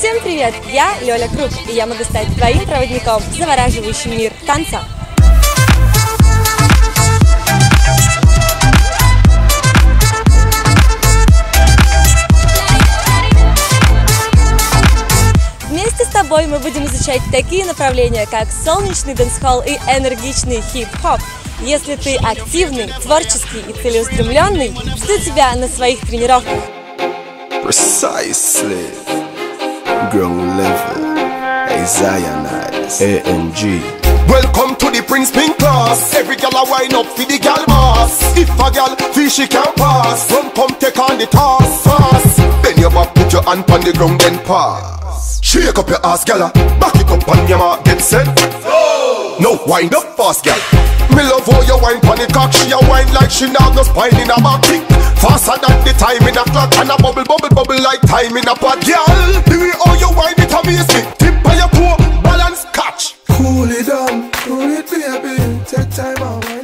Всем привет! Я Лёля Круг, и я могу стать твоим проводником в завораживающий мир танца. Вместе с тобой мы будем изучать такие направления, как солнечный дэнс-холл и энергичный хип-хоп. Если ты активный, творческий и целеустремленный, жду тебя на своих тренировках. Precisely. Ground level. Zionize. AMG. Welcome to the Prince Pink class. Every gal a wine up for the gal boss. If a gal feel she can pass, run come take on the task fast. Bend your back, put your hand on the ground, then pass. Shake up your ass, gal. Back it up on your mark, get set. No, wind up fast, gal. Me love how you wine pon the cock. She a wine like she not no spine in a back kick. Faster than the time in a clock. And a bubble, bubble, bubble like time in a pot, gal. The way how you wine it amaze me. Tip by your toe, balance, catch. Cool it down, cool it baby. Take time out.